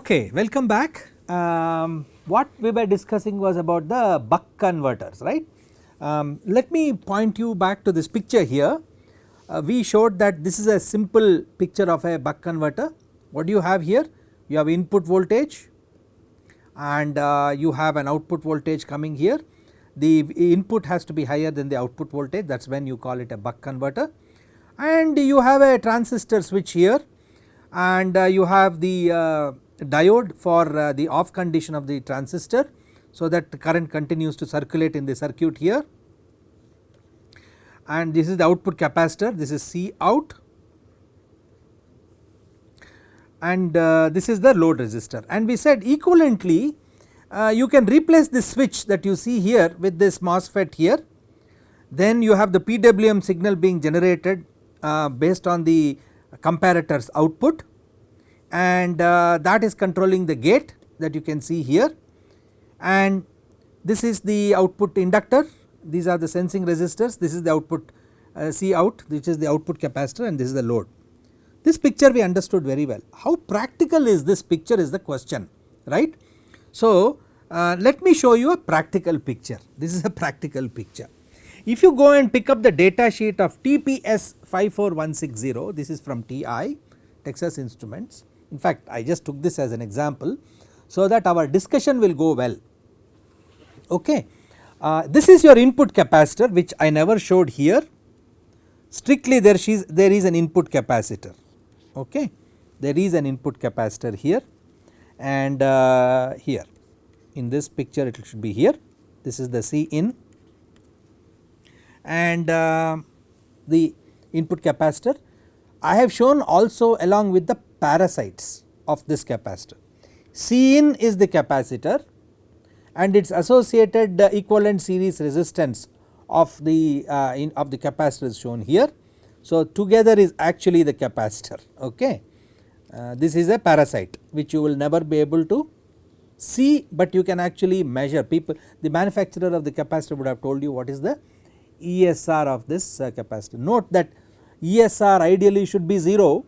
Okay, welcome back. What we were discussing was about the buck converters, right. Let me point you back to this picture here. We showed that this is a simple picture of a buck converter. What do you have here? You have input voltage and you have an output voltage coming here. The input has to be higher than the output voltage, that is when you call it a buck converter, and you have a transistor switch here, and you have the diode for the off condition of the transistor, so that the current continues to circulate in the circuit here, and this is the output capacitor, this is C out, and this is the load resistor. And we said equivalently you can replace this switch that you see here with this MOSFET here, then you have the PWM signal being generated based on the comparator's output, and that is controlling the gate that you can see here, and this is the output inductor, these are the sensing resistors, this is the output C out, which is the output capacitor, and this is the load. This picture we understood very well. How practical is this picture is the question, right. So let me show you a practical picture. This is a practical picture. If you go and pick up the data sheet of TPS 54160, this is from TI, Texas Instruments. In fact, I just took this as an example so that our discussion will go well. Okay. This is your input capacitor, which I never showed here. Strictly there is an input capacitor. Okay. There is an input capacitor here, and here in this picture it should be here. This is the C in, and the input capacitor I have shown also along with the parasites of this capacitor. C in is the capacitor and its associated equivalent series resistance of the capacitor is shown here. So together is actually the capacitor. Okay. This is a parasite which you will never be able to see, but you can actually measure. The manufacturer of the capacitor would have told you what is the ESR of this capacitor. Note that ESR ideally should be 0,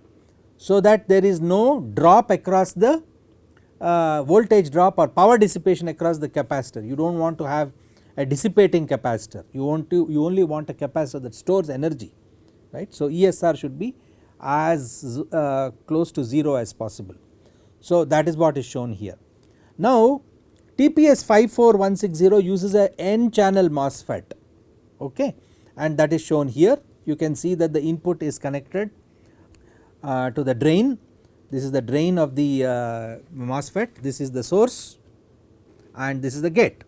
so that there is no drop across the voltage drop or power dissipation across the capacitor. You do not want to have a dissipating capacitor, you only want a capacitor that stores energy, right. So ESR should be as close to 0 as possible. So that is what is shown here. Now TPS 54160 uses a N channel MOSFET, okay, and that is shown here. You can see that the input is connected to the drain. This is the drain of the MOSFET, this is the source, and this is the gate.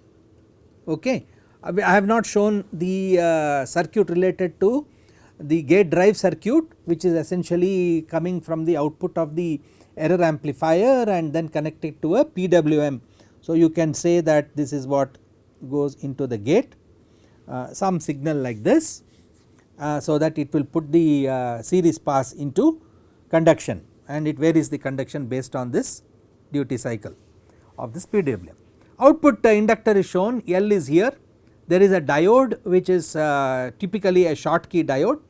Okay. I have not shown the circuit related to the gate drive circuit, which is essentially coming from the output of the error amplifier and then connected to a PWM. So you can say that this is what goes into the gate, some signal like this, so that it will put the series pass into conduction, and it varies the conduction based on this duty cycle of this PWM. Output inductor is shown, L is here, there is a diode which is typically a Schottky diode,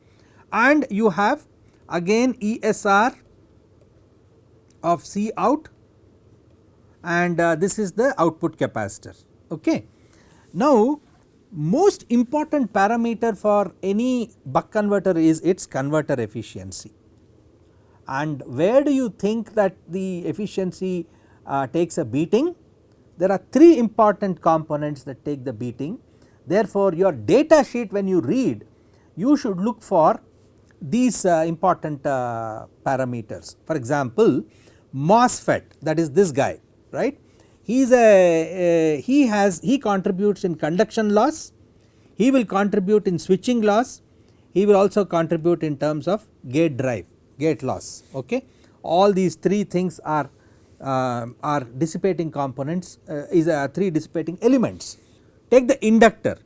and you have again ESR of C out, and this is the output capacitor. Okay. Now most important parameter for any buck converter is its converter efficiency, and where do you think that the efficiency takes a beating? There are 3 important components that take the beating. Therefore your data sheet, when you read, you should look for these important parameters. For example, MOSFET, that is this guy, right, he contributes in conduction loss, he will contribute in switching loss, he will also contribute in terms of gate drive, gate loss. Okay. All these 3 things are dissipating components, is 3 dissipating elements. Take the inductor.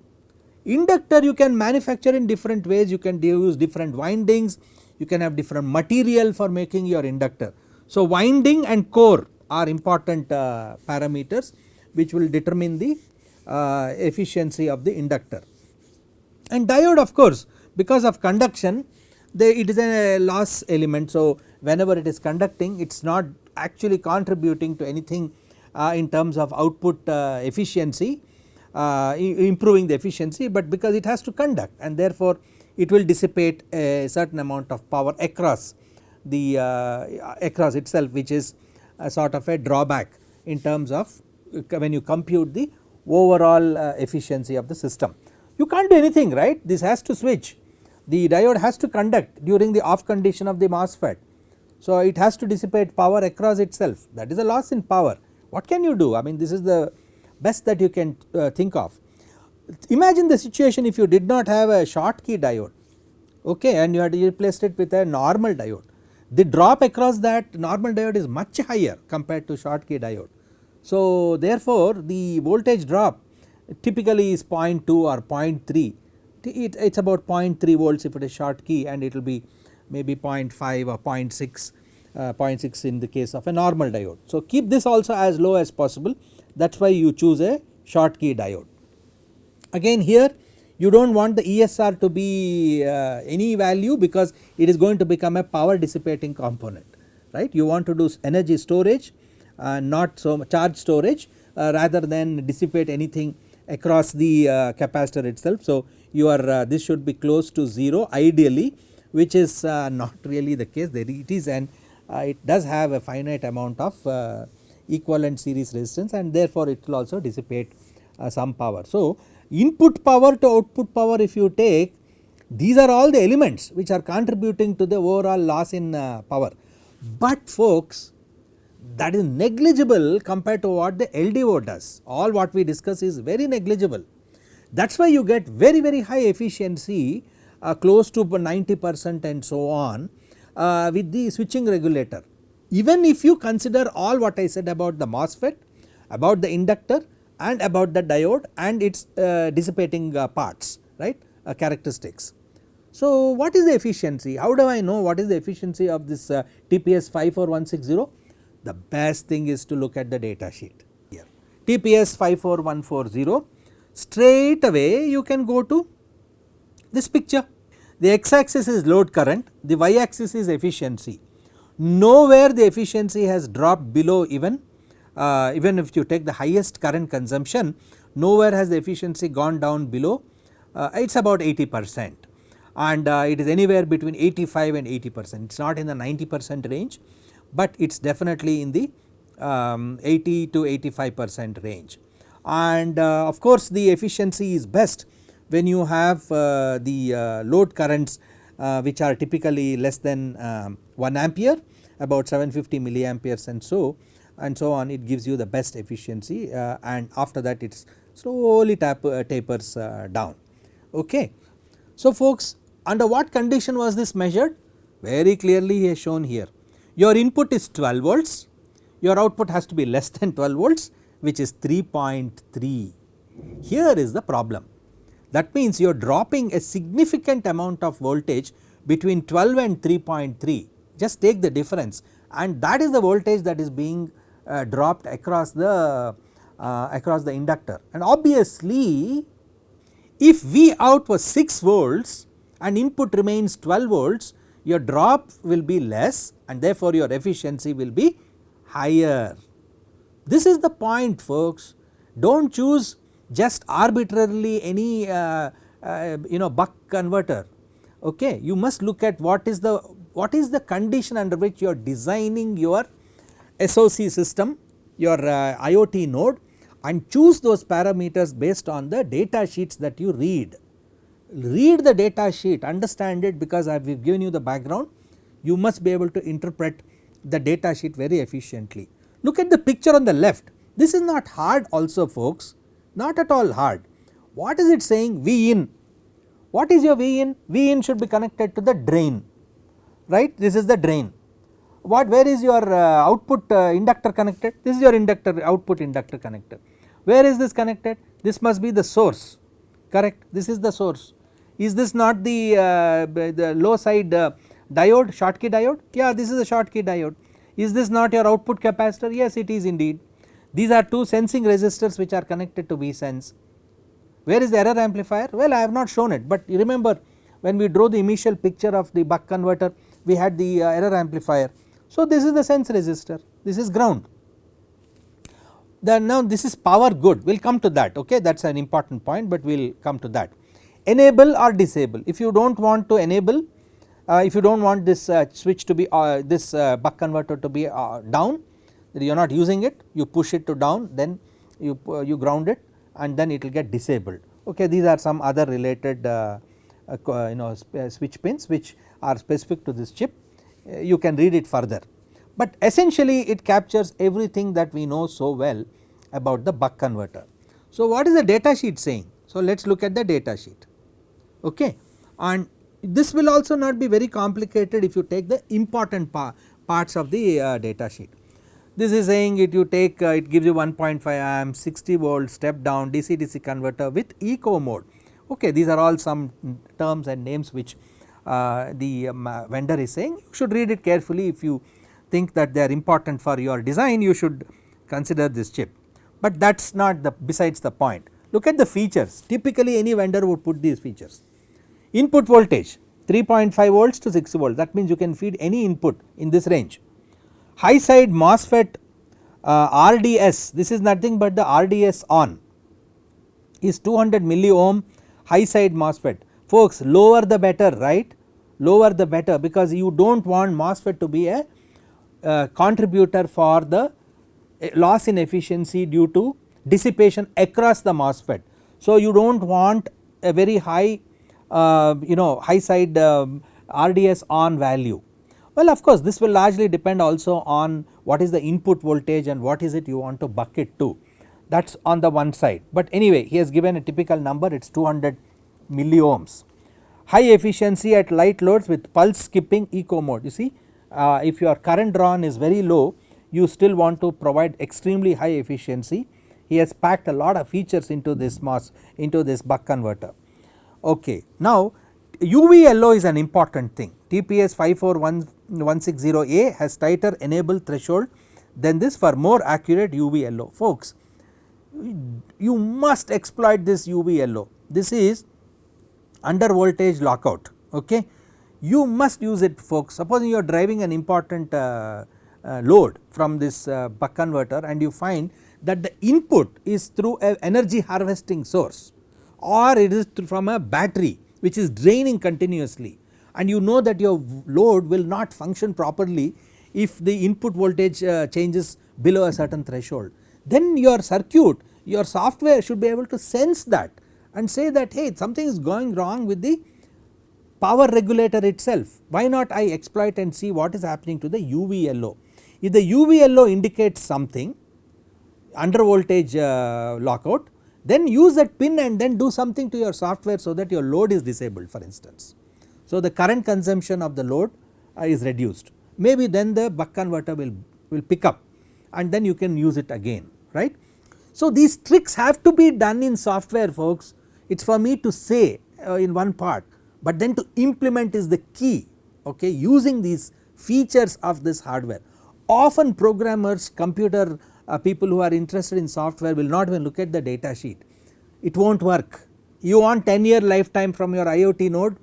Inductor you can manufacture in different ways, you can use different windings, you can have different material for making your inductor. So winding and core are important parameters which will determine the efficiency of the inductor. And diode, of course, because of conduction it is a loss element, so whenever it is conducting it is not actually contributing to anything in terms of output efficiency, improving the efficiency, but because it has to conduct and therefore it will dissipate a certain amount of power across the across itself, which is a sort of a drawback in terms of when you compute the overall efficiency of the system. You can't do anything, right, this has to switch, the diode has to conduct during the off condition of the MOSFET. So it has to dissipate power across itself, that is a loss in power. What can you do? I mean, this is the best that you can think of. Imagine the situation if you did not have a Schottky diode, okay, and you had replaced it with a normal diode. The drop across that normal diode is much higher compared to Schottky diode. So therefore the voltage drop typically is 0.2 or 0.3, it is about 0.3 volts if it is Schottky, and it will be maybe 0.5 or 0.6, 0.6 in the case of a normal diode. So keep this also as low as possible, that is why you choose a Schottky diode. Again here you do not want the ESR to be any value, because it is going to become a power dissipating component, right. You want to do energy storage, not so much charge storage, rather than dissipate anything across the capacitor itself. So your this should be close to 0 ideally, which is not really the case, there it is, and it does have a finite amount of equivalent series resistance, and therefore it will also dissipate some power. So input power to output power, if you take, these are all the elements which are contributing to the overall loss in power, but folks, that is negligible compared to what the LDO does. All what we discuss is very negligible. That is why you get very high efficiency, close to 90% and so on, with the switching regulator. Even if you consider all what I said about the MOSFET, about the inductor and about the diode and its dissipating parts, right, characteristics. So what is the efficiency? How do I know what is the efficiency of this TPS 54160? The best thing is to look at the data sheet here. TPS 54140, straight away you can go to this picture. The x axis is load current, the y axis is efficiency. Nowhere the efficiency has dropped below even if you take the highest current consumption, nowhere has the efficiency gone down below, it is about 80%, and it is anywhere between 85 and 80%, it is not in the 90% range, but it is definitely in the 80 to 85% range. And of course the efficiency is best when you have the load currents which are typically less than 1 ampere, about 750 milliamperes and so on, it gives you the best efficiency, and after that it slowly tapers down, okay. So folks, under what condition was this measured? Very clearly he has shown here. Your input is 12 volts, your output has to be less than 12 volts, which is 3.3. Here is the problem. That means you are dropping a significant amount of voltage between 12 and 3.3, just take the difference, and that is the voltage that is being dropped across the inductor. And obviously if V out was 6 volts and input remains 12 volts, your drop will be less and therefore your efficiency will be higher. This is the point, folks. Do not choose just arbitrarily any buck converter, okay. You must look at what is the condition under which you are designing your SOC system, your IoT node, and choose those parameters based on the data sheets that you read. Read the data sheet, understand it, because I have given you the background, you must be able to interpret the data sheet very efficiently. Look at the picture on the left, this is not hard also, folks, not at all hard. What is it saying? V in. What is your V in? V in should be connected to the drain, right, this is the drain. Where is your output inductor connected? This is your output inductor connector. Where is this connected? This must be the source, correct, this is the source. Is this not the low side diode, Schottky diode? Yeah, this is a Schottky diode. Is this not your output capacitor? Yes, it is indeed. These are two sensing resistors which are connected to Vsense. Where is the error amplifier? Well, I have not shown it, but you remember when we drew the initial picture of the buck converter, we had the error amplifier. So, this is the sense resistor, this is ground. Then now this is power good, we will come to that, okay, that is an important point, but we will come to that. Enable or disable, if you do not want to enable, if you do not want this switch to be this buck converter to be down, you are not using it, you push it to down, then you ground it and then it will get disabled, okay. These are some other related switch pins which are specific to this chip, you can read it further. But essentially it captures everything that we know so well about the buck converter. So, what is the data sheet saying? So, let us look at the data sheet, okay, and this will also not be very complicated if you take the important parts of the data sheet. This is saying it you take it gives you 1.5 amps, 60 volt step down DC-DC converter with eco mode, okay. These are all some terms and names which the vendor is saying, you should read it carefully. If you think that they are important for your design, you should consider this chip, but that is not the besides the point. Look at the features, typically any vendor would put these features. Input voltage 3.5 volts to 6 volts, that means you can feed any input in this range. High side MOSFET RDS, this is nothing but the RDS on is 200 milliohm high side MOSFET. Folks, lower the better, right, lower the better, because you do not want MOSFET to be a contributor for the loss in efficiency due to dissipation across the MOSFET. So, you do not want a very high high side RDS on value. Well, of course this will largely depend also on what is the input voltage and what is it you want to buck it to, that is on the one side, but anyway he has given a typical number, it is 200 milliohms. High efficiency at light loads with pulse skipping eco mode, you see if your current drawn is very low, you still want to provide extremely high efficiency. He has packed a lot of features into this buck converter, okay. Now UVLO is an important thing, TPS 54160A has tighter enable threshold than this for more accurate UVLO. Folks, you must exploit this UVLO, this is under voltage lockout, okay. You must use it, folks. Supposing you are driving an important load from this buck converter and you find that the input is through an energy harvesting source or it is from a battery which is draining continuously, and you know that your load will not function properly if the input voltage changes below a certain threshold, then your circuit, your software should be able to sense that and say that hey, something is going wrong with the power regulator itself, why not I exploit and see what is happening to the UVLO. If the UVLO indicates something under voltage lockout, then use that pin and then do something to your software so that your load is disabled, for instance. So, the current consumption of the load is reduced, maybe then the buck converter will pick up and then you can use it again, right. So, these tricks have to be done in software, folks, it is for me to say in one part, but then to implement is the key, okay, using these features of this hardware. Often programmers, computer people who are interested in software will not even look at the data sheet, it will not work. You want 10-year lifetime from your IoT node,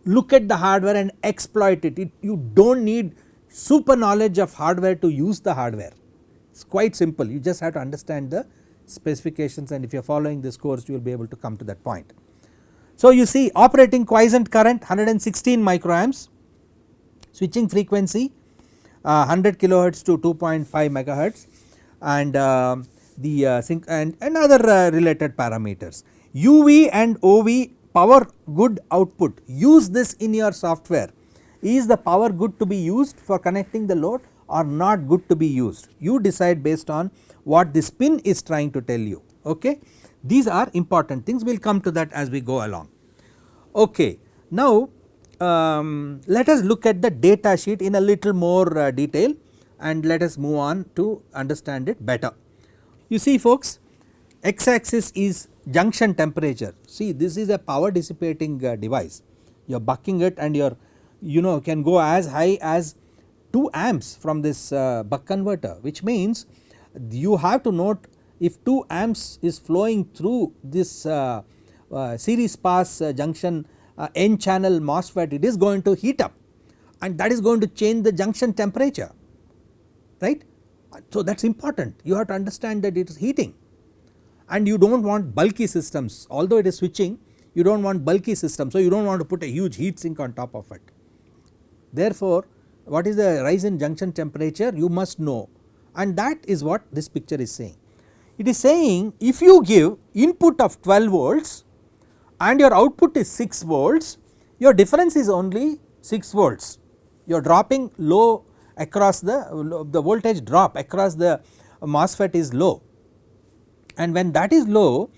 look at the hardware and exploit it, you do not need super knowledge of hardware to use the hardware, it is quite simple, you just have to understand the specifications, and if you are following this course you will be able to come to that point. So, you see operating quiescent current 116 microamps, switching frequency 100 kilohertz to 2.5 megahertz, and the sync and other related parameters. UV and OV power good output, use this in your software. Is the power good to be used for connecting the load or not good to be used? You decide based on what this pin is trying to tell you, okay. These are important things, we will come to that as we go along, okay. Now let us look at the data sheet in a little more detail and let us move on to understand it better. You see folks, x axis is junction temperature, see this is a power dissipating device, you are bucking it and you can go as high as 2 amps from this buck converter, which means you have to note if 2 amps is flowing through this series pass junction N channel MOSFET, it is going to heat up and that is going to change the junction temperature, right. So that is important, you have to understand that it is heating and you do not want bulky systems, although it is switching you do not want bulky systems. So you do not want to put a huge heat sink on top of it. Therefore what is the rise in junction temperature you must know, and that is what this picture is saying. It is saying if you give input of 12 volts and your output is 6 volts, your difference is only 6 volts, you are dropping low across the voltage drop across the MOSFET is low, and when that is low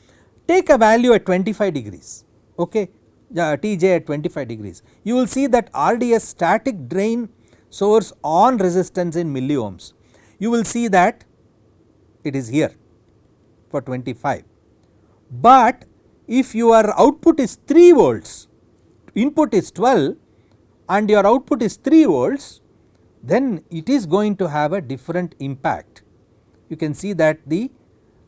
take a value at 25 degrees, okay, Tj at 25 degrees, you will see that RDS static drain source on resistance in milliohms, you will see that it is here for 25, but if your output is 3 volts, input is 12 and your output is 3 volts, then it is going to have a different impact. You can see that the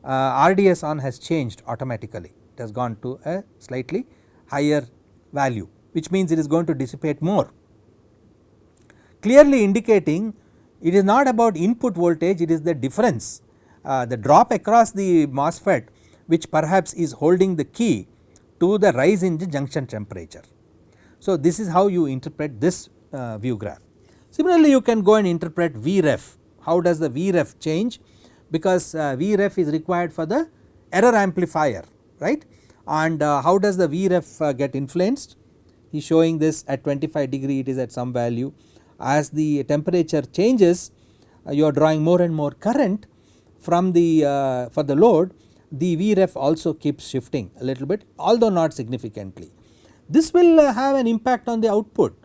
RDS on has changed automatically, it has gone to a slightly higher value, which means it is going to dissipate more, clearly indicating it is not about input voltage, it is the difference, the drop across the MOSFET which perhaps is holding the key to the rise in the junction temperature. So this is how you interpret this view graph. Similarly you can go and interpret Vref, how does the Vref change, because Vref is required for the error amplifier, right, and how does the Vref get influenced, he is showing this at 25 degree it is at some value, as the temperature changes you are drawing more and more current from the for the load, the Vref also keeps shifting a little bit although not significantly. This will have an impact on the output,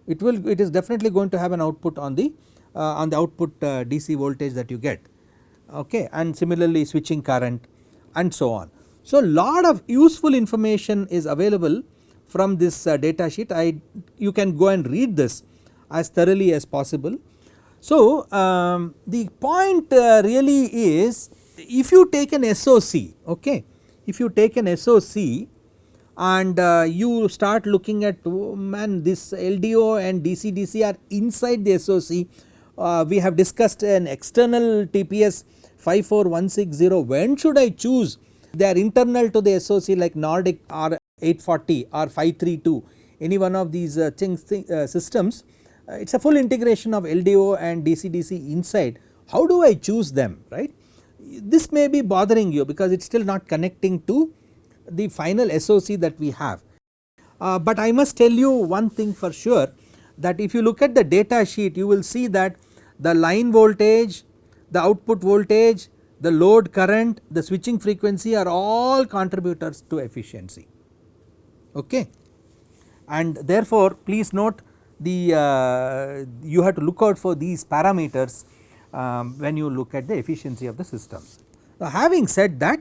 it is definitely going to have an output on the output DC voltage that you get, okay, and similarly switching current and so on. So lot of useful information is available from this data sheet, you can go and read this as thoroughly as possible. So the point really is, if you take an SOC, okay, if you take an SOC and you start looking at, oh man, this LDO and DC-DC are inside the SOC, we have discussed an external TPS 54160, when should I choose, they are internal to the SOC like Nordic or 840 or 532, any one of these systems, it is a full integration of LDO and DC-DC inside, how do I choose them, right. This may be bothering you because it is still not connecting to the final SOC that we have, but I must tell you one thing for sure, that if you look at the data sheet you will see that the line voltage, the output voltage, the load current, the switching frequency are all contributors to efficiency, okay, and therefore please note the you have to look out for these parameters when you look at the efficiency of the systems. Now having said that,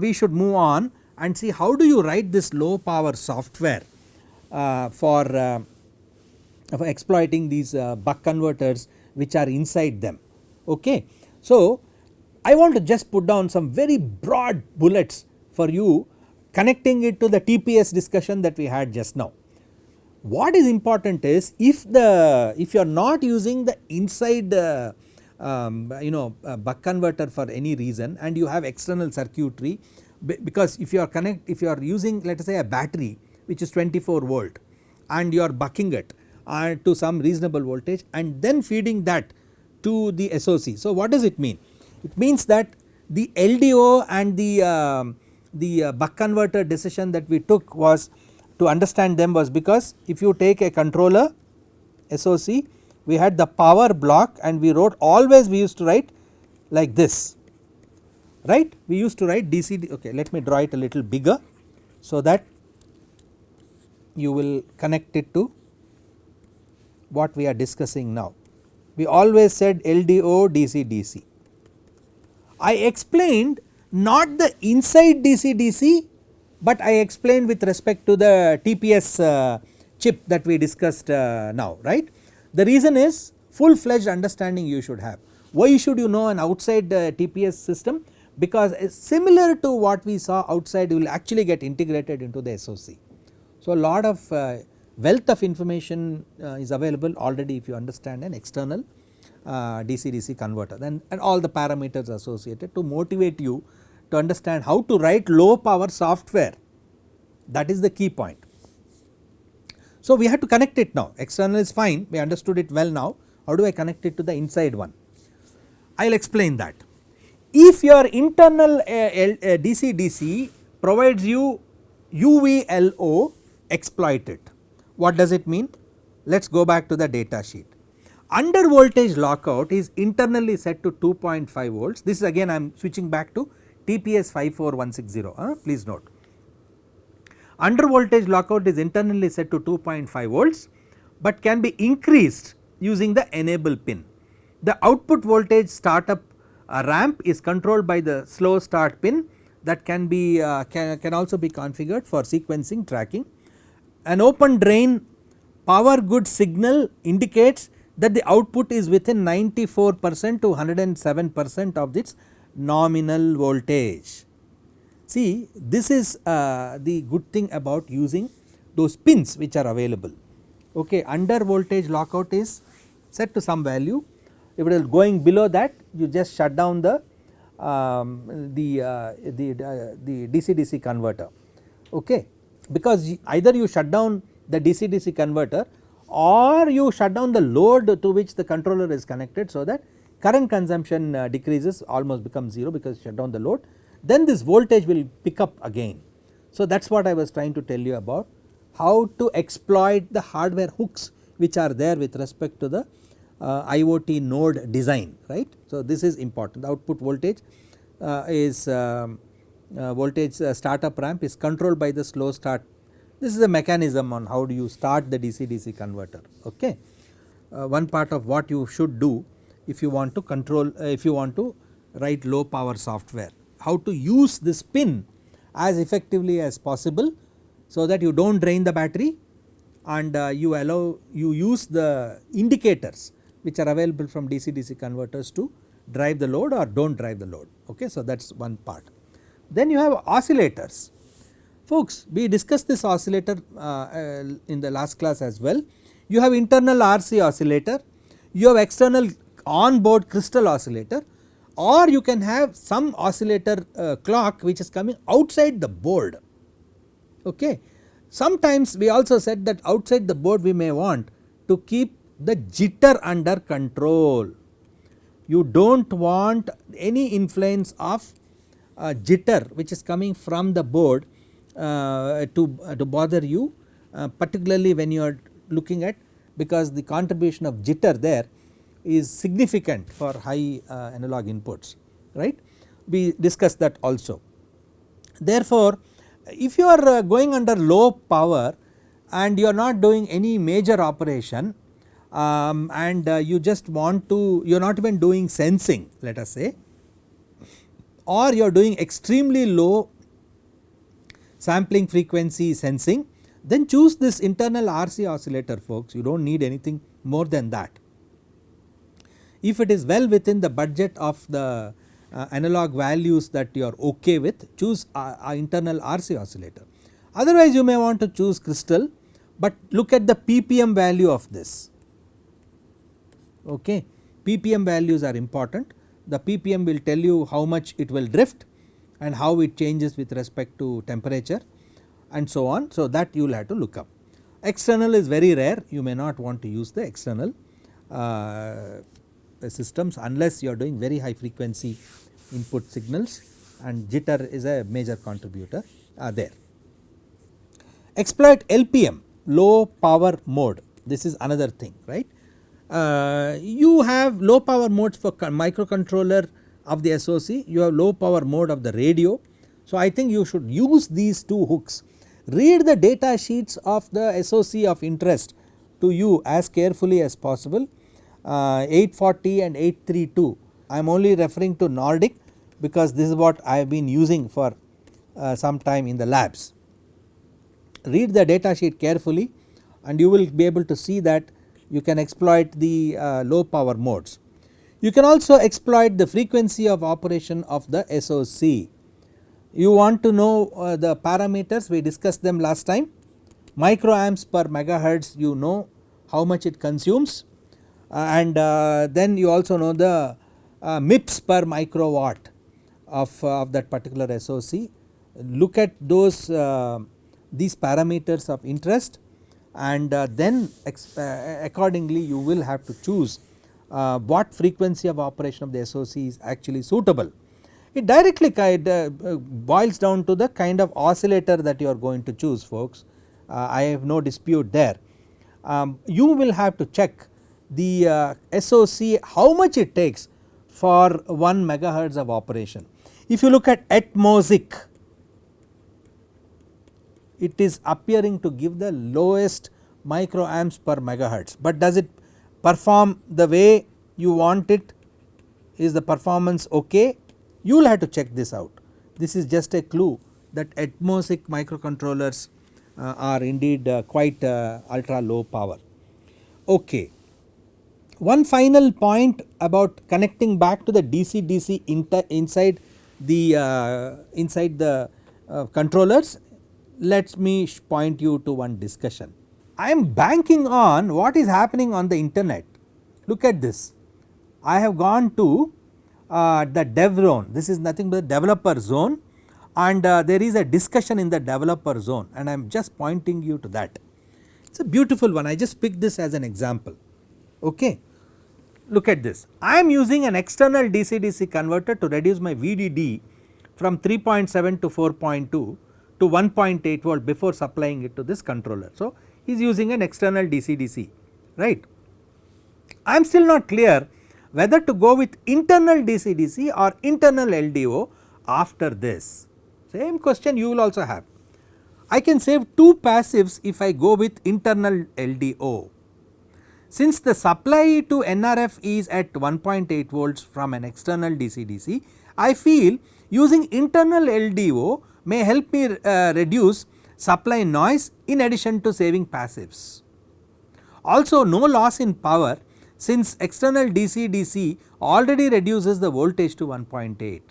we should move on and see how do you write this low power software for exploiting these buck converters which are inside them, okay. So I want to just put down some very broad bullets for you, connecting it to the TPS discussion that we had just now. What is important is, if you are not using the inside buck converter for any reason and you have external circuitry, because if you are using, let us say, a battery which is 24 volt and you are bucking it to some reasonable voltage and then feeding that to the SOC. So what does it mean? It means that the LDO and the buck converter decision that we took was to understand them was because if you take a controller SOC, we had the power block and we wrote, always we used to write like this, right, we used to write DC, okay, let me draw it a little bigger so that you will connect it to what we are discussing now. We always said LDO DC-DC. I explained not the inside DC-DC, but I explained with respect to the TPS chip that we discussed now, right. The reason is full fledged understanding you should have. Why should you know an outside TPS system? Because similar to what we saw outside, you will actually get integrated into the SOC. So a lot of wealth of information is available already if you understand an external DC-DC converter and all the parameters associated to motivate you to understand how to write low power software. That is the key point. So we have to connect it now. External is fine, we understood it well now. How do I connect it to the inside one? I will explain that. If your internal DC-DC provides you UVLO, exploit it. What does it mean? Let us go back to the data sheet. Under voltage lockout is internally set to 2.5 volts. This is again I am switching back to TPS 54160, please note. Under voltage lockout is internally set to 2.5 volts, but can be increased using the enable pin. The output voltage startup ramp is controlled by the slow start pin that can be can also be configured for sequencing tracking. An open drain power good signal indicates that the output is within 94% to 107% of its nominal voltage. See, this is the good thing about using those pins which are available. Okay, under voltage lockout is set to some value. If it is going below that, you just shut down the DC-DC converter. Okay, because either you shut down the DC-DC converter or you shut down the load to which the controller is connected, so that current consumption decreases, almost becomes 0 because you shut down the load. Then this voltage will pick up again. So that is what I was trying to tell you about, how to exploit the hardware hooks which are there with respect to the IoT node design, right. So this is important. The output voltage is voltage startup ramp is controlled by the slow start. This is a mechanism on how do you start the DC-DC converter. Okay. One part of what you should do if you want to control, if you want to write low power software, how to use this pin as effectively as possible, so that you do not drain the battery and you use the indicators which are available from DC-DC converters to drive the load or do not drive the load. Okay. So that is one part. Then you have oscillators. Folks, we discussed this oscillator in the last class as well. You have internal RC oscillator, you have external on-board crystal oscillator, or you can have some oscillator clock which is coming outside the board. Okay. Sometimes we also said that outside the board we may want to keep the jitter under control. You do not want any influence of jitter which is coming from the board to bother you, particularly when you are looking at, because the contribution of jitter there is significant for high analog inputs, right. We discussed that also. Therefore, if you are going under low power and you are not doing any major operation and you just want to, you are not even doing sensing, let us say, or you are doing extremely low sampling frequency sensing, then choose this internal RC oscillator, folks. You do not need anything more than that. If it is well within the budget of the analog values that you are okay with, choose internal RC oscillator. Otherwise you may want to choose crystal, but look at the ppm value of this. Okay. ppm values are important. The ppm will tell you how much it will drift and how it changes with respect to temperature and so on. So that you will have to look up. External is very rare, you may not want to use the external systems unless you are doing very high frequency input signals, and jitter is a major contributor there. Exploit LPM, low power mode, this is another thing, right. You have low power modes for microcontroller of the SOC, you have low power mode of the radio. So I think you should use these two hooks. Read the data sheets of the SOC of interest to you as carefully as possible. 840 and 832, I am only referring to Nordic because this is what I have been using for some time in the labs. Read the data sheet carefully and you will be able to see that you can exploit the low power modes. You can also exploit the frequency of operation of the SOC. You want to know the parameters, we discussed them last time. Microamps per megahertz, you know how much it consumes. and then you also know the MIPS per microwatt of that particular SOC. Look at those these parameters of interest, and then accordingly you will have to choose what frequency of operation of the SOC is actually suitable. It directly boils down to the kind of oscillator that you are going to choose, folks. I have no dispute there. You will have to check the SOC, how much it takes for 1 megahertz of operation. If you look at Atmosic, it is appearing to give the lowest microamps per megahertz, but does it perform the way you want it? Is the performance okay? You will have to check this out. This is just a clue that Atmosic microcontrollers are indeed quite ultra low power. Okay. One final point about connecting back to the DC-DC inside the controllers. Let me point you to one discussion. I am banking on what is happening on the internet. Look at this. I have gone to the dev zone. This is nothing but the developer zone, and there is a discussion in the developer zone, and I am just pointing you to that. It is a beautiful one. I just picked this as an example. Okay. Look at this. I am using an external DC-DC converter to reduce my VDD from 3.7 to 4.2 to 1.8 volt before supplying it to this controller. So, he is using an external DC-DC, right. I am still not clear whether to go with internal DC-DC or internal LDO after this. Same question you will also have. I can save 2 passives if I go with internal LDO. Since the supply to NRF is at 1.8 volts from an external DC-DC, I feel using internal LDO may help me reduce supply noise in addition to saving passives. Also, no loss in power since external DC-DC already reduces the voltage to 1.8.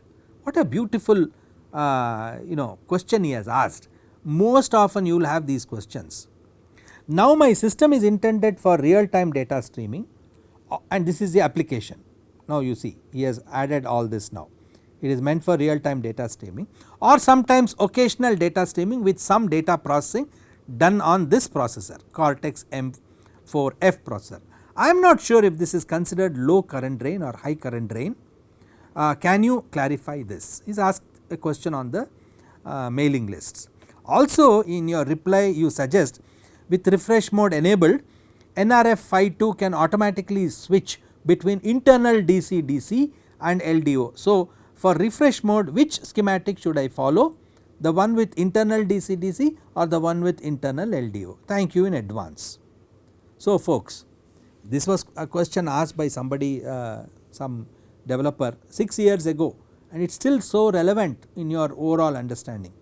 What a beautiful question he has asked. Most often you will have these questions. Now my system is intended for real time data streaming, and this is the application. Now you see he has added all this now. It is meant for real time data streaming or sometimes occasional data streaming with some data processing done on this processor, Cortex M4F processor. I am not sure if this is considered low current drain or high current drain. Can you clarify this? He has asked a question on the mailing lists. Also in your reply you suggest with refresh mode enabled, NRF52 can automatically switch between internal DC-DC and LDO. So for refresh mode, which schematic should I follow? The one with internal DC-DC or the one with internal LDO? Thank you in advance. So folks, this was a question asked by somebody, some developer 6 years ago, and it is still so relevant in your overall understanding.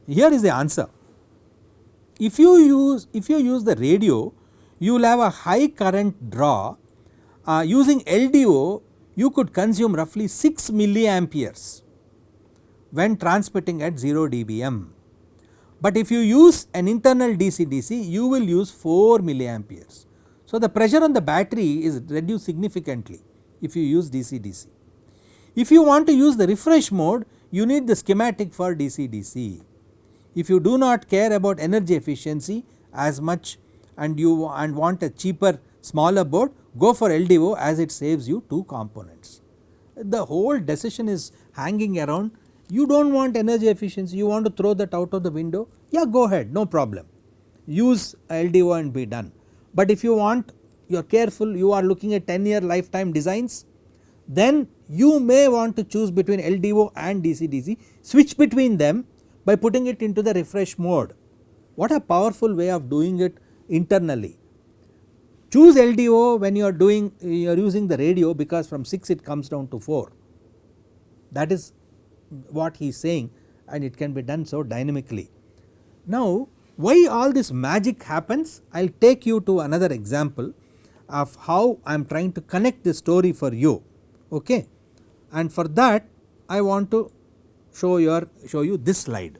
Here is the answer. If you use the radio, you will have a high current draw. Using LDO you could consume roughly 6 milliamperes when transmitting at 0 dBm, but if you use an internal DC-DC you will use 4 milliamperes. So the pressure on the battery is reduced significantly if you use DC-DC. If you want to use the refresh mode, you need the schematic for DC-DC. If you do not care about energy efficiency as much and want a cheaper smaller board, go for LDO as it saves you 2 components. The whole decision is hanging around. You do not want energy efficiency, you want to throw that out of the window, yeah, go ahead, no problem, use LDO and be done. But if you want, you are careful, you are looking at 10-year lifetime designs, then you may want to choose between LDO and DC-DC, switch between them by putting it into the refresh mode. What a powerful way of doing it internally. Choose LDO when you are using the radio, because from 6 it comes down to 4. That is what he is saying, and it can be done so dynamically. Now why all this magic happens, I will take you to another example of how I am trying to connect this story for you, okay. And for that I want to show you this slide,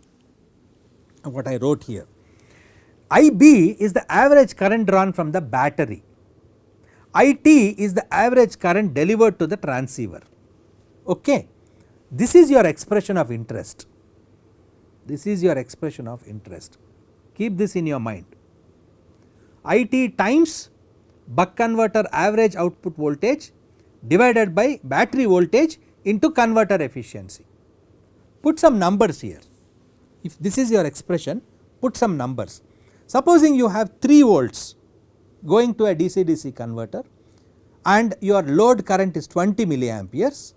what I wrote here. IB is the average current drawn from the battery. IT is the average current delivered to the transceiver. Okay. This is your expression of interest. This is your expression of interest. Keep this in your mind. IT times buck converter average output voltage divided by battery voltage into converter efficiency. Put some numbers here. If this is your expression, put some numbers. Supposing you have 3 volts going to a DC-DC converter and your load current is 20 milliamperes,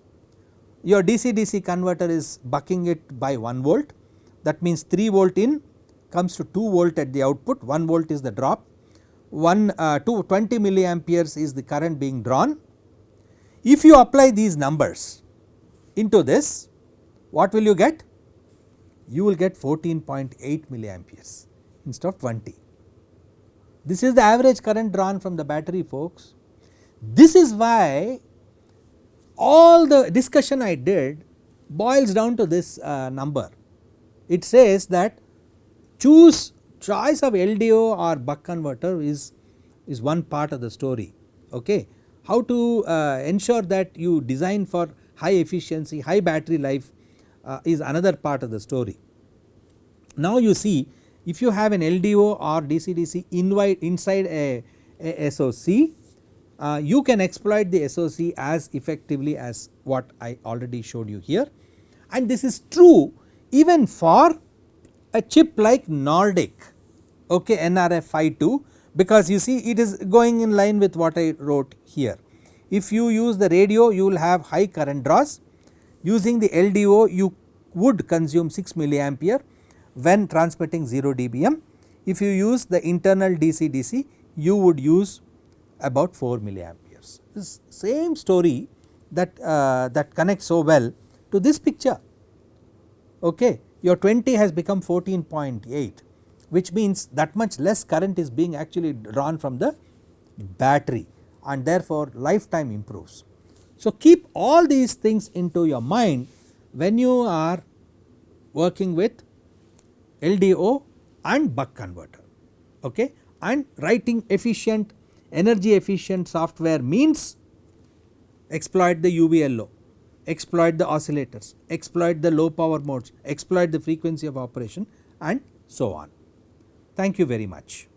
your DC-DC converter is bucking it by 1 volt, that means 3 volt in comes to 2 volt at the output, 1 volt is the drop, 20 milliamperes is the current being drawn. If you apply these numbers into this, what will you get? You will get 14.8 milliamperes instead of 20. This is the average current drawn from the battery, folks. This is why all the discussion I did boils down to this number. It says that choice of LDO or buck converter is one part of the story. Okay. How to ensure that you design for high efficiency, high battery life is another part of the story. Now you see, if you have an LDO or DC-DC inside a SOC, you can exploit the SOC as effectively as what I already showed you here, and this is true even for a chip like Nordic, okay, NRF52, because you see it is going in line with what I wrote here. If you use the radio, you will have high current draws. Using the LDO, you would consume 6 milliampere when transmitting 0 dBm. If you use the internal DC-DC, you would use about 4 milliamperes. This same story that connects so well to this picture. Okay, your 20 has become 14.8, which means that much less current is being actually drawn from the battery, and therefore lifetime improves. So keep all these things into your mind when you are working with LDO and buck converter, okay, and writing efficient, energy efficient software means exploit the UVLO, exploit the oscillators, exploit the low power modes, exploit the frequency of operation, and so on. Thank you very much.